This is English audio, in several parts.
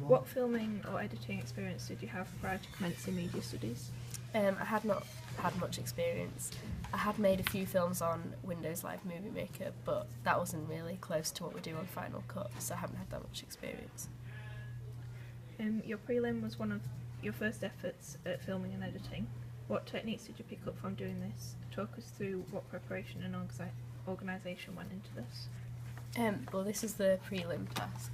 What filming or editing experience did you have prior to commencing media studies? I had not had much experience. I had made a few films on Windows Live Movie Maker, but that wasn't really close to what we do on Final Cut, so I haven't had that much experience. Your prelim was one of your first efforts at filming and editing. What techniques did you pick up from doing this? Talk us through what preparation and organisation went into this. Well, this is the prelim task.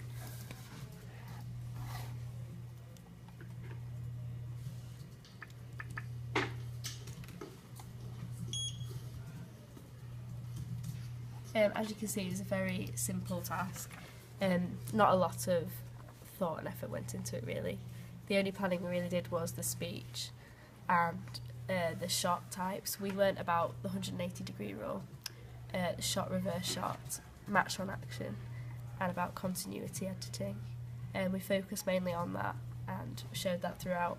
As you can see, it's a very simple task. Not a lot of thought and effort went into it, really. The only planning we really did was the speech and the shot types. We learnt about the 180-degree rule, shot, reverse shot, match on action, and about continuity editing. We focused mainly on that and showed that throughout,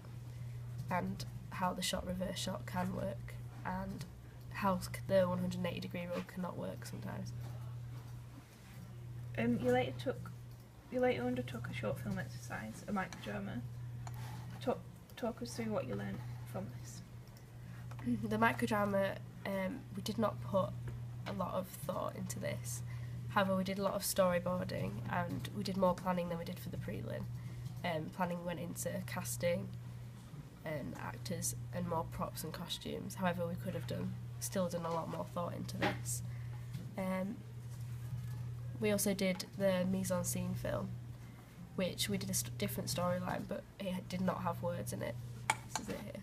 and how the shot, reverse shot can work, and how the 180-degree rule cannot work sometimes. You later undertook a short film exercise, a microdrama. Talk us through what you learned from this. The microdrama, we did not put a lot of thought into this. However, we did a lot of storyboarding and we did more planning than we did for the prelim. Planning went into casting and actors and more props and costumes. However, we could have still done a lot more thought into this. We also did the mise-en-scene film, which we did a different storyline, but it did not have words in it. This is it here.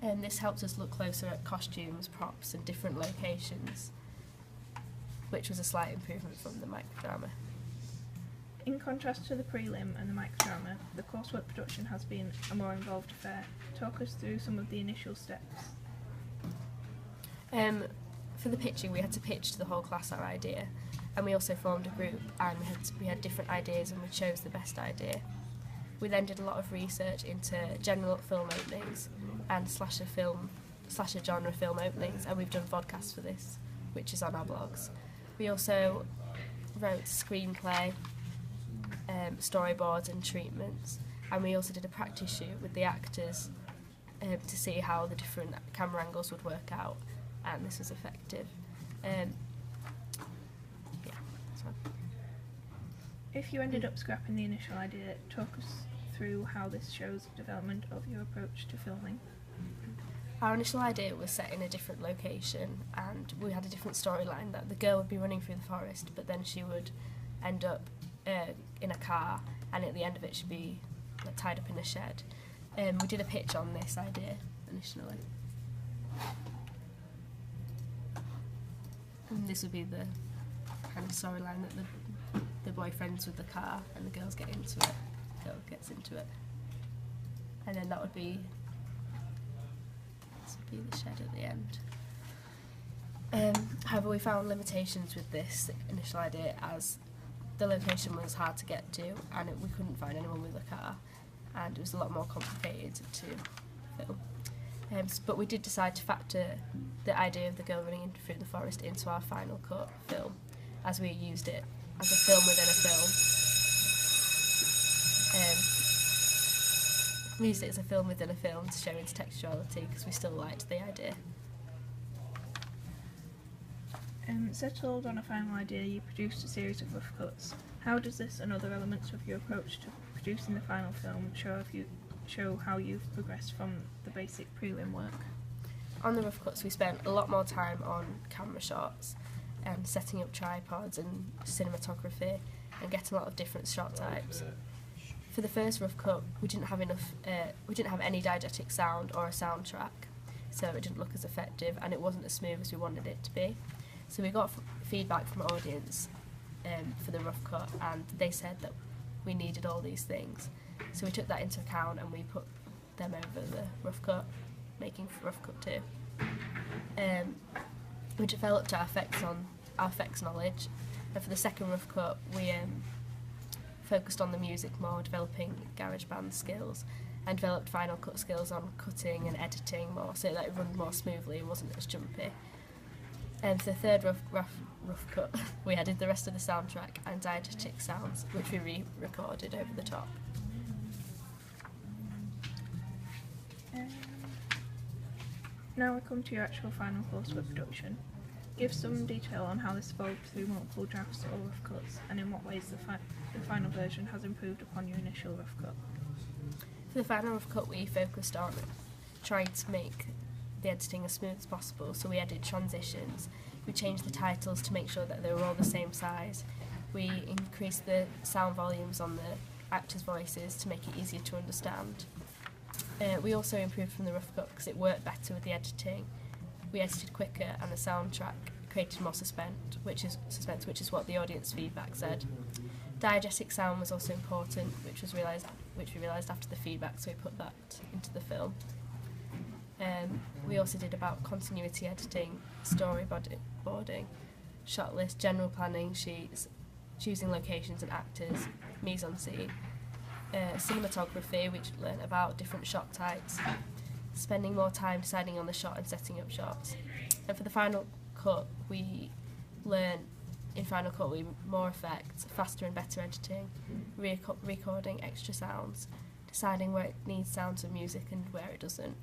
And this helped us look closer at costumes, props and different locations, which was a slight improvement from the microdrama. In contrast to the prelim and the microdrama, the coursework production has been a more involved affair. Talk us through some of the initial steps. For the pitching, we had to pitch to the whole class our idea, and we also formed a group and we had different ideas and we chose the best idea. We then did a lot of research into general film openings and slasher genre film openings, and we've done vodcasts for this, which is on our blogs. We also wrote screenplay, storyboards and treatments, and we also did a practice shoot with the actors to see how the different camera angles would work out, and this was effective. Yeah, that's one. If you ended up scrapping the initial idea, talk us through how this shows the development of your approach to filming. Our initial idea was set in a different location, and we had a different storyline that the girl would be running through the forest, but then she would end up in a car, and at the end of it she'd be tied up in a shed. We did a pitch on this idea initially. And this would be the kind of storyline that the boyfriend's with the car and the girls get into it. The girl gets into it. And then that would be the shed at the end. However, we found limitations with this initial idea, as the location was hard to get to and we couldn't find anyone with a car, and it was a lot more complicated to film. But we did decide to factor the idea of the girl running through the forest into our Final Cut film, as we used it as a film within a film. We used it as a film within a film to show intertextuality, because we still liked the idea. Settled on a final idea, you produced a series of rough cuts. How does this and other elements of your approach to producing the final film show how you've progressed from the basic prelim work? On the rough cuts, we spent a lot more time on camera shots and setting up tripods and cinematography and getting a lot of different shot types. For the first rough cut, we didn't have any diegetic sound or a soundtrack, so it didn't look as effective and it wasn't as smooth as we wanted it to be. So we got feedback from audience for the rough cut, and they said that we needed all these things. So we took that into account and we put them over the rough cut, making rough cut 2. We developed our effects knowledge, and for the second rough cut we focused on the music more, developing GarageBand skills, and developed Final Cut skills on cutting and editing more, so that it run more smoothly and wasn't as jumpy. And for the third rough cut, we added the rest of the soundtrack and diegetic sounds, which we re-recorded over the top. Now we come to your actual final coursework production. Give some detail on how this evolved through multiple drafts or rough cuts, and in what ways the final version has improved upon your initial rough cut. For the final rough cut, we focused on trying to make the editing as smooth as possible, so we added transitions, we changed the titles to make sure that they were all the same size, we increased the sound volumes on the actors' voices to make it easier to understand. We also improved from the rough cut because it worked better with the editing. We edited quicker, and the soundtrack created more suspense, which is what the audience feedback said. Diegetic sound was also important, which we realised after the feedback, so we put that into the film. We also did about continuity editing, storyboarding, shot list, general planning sheets, choosing locations and actors, mise-en-scene, cinematography, which learned about different shot types, spending more time deciding on the shot and setting up shots. And for the final cut, we learned more effects, faster and better editing, recording extra sounds, deciding where it needs sounds and music and where it doesn't.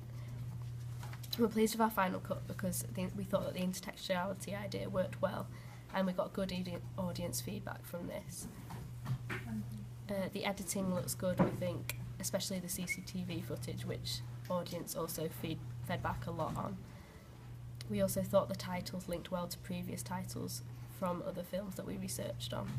We're pleased with our final cut because we thought that the intertextuality idea worked well, and we got good audience feedback from this. The editing looks good, we think, especially the CCTV footage, which audience also fed back a lot on. We also thought the titles linked well to previous titles from other films that we researched on.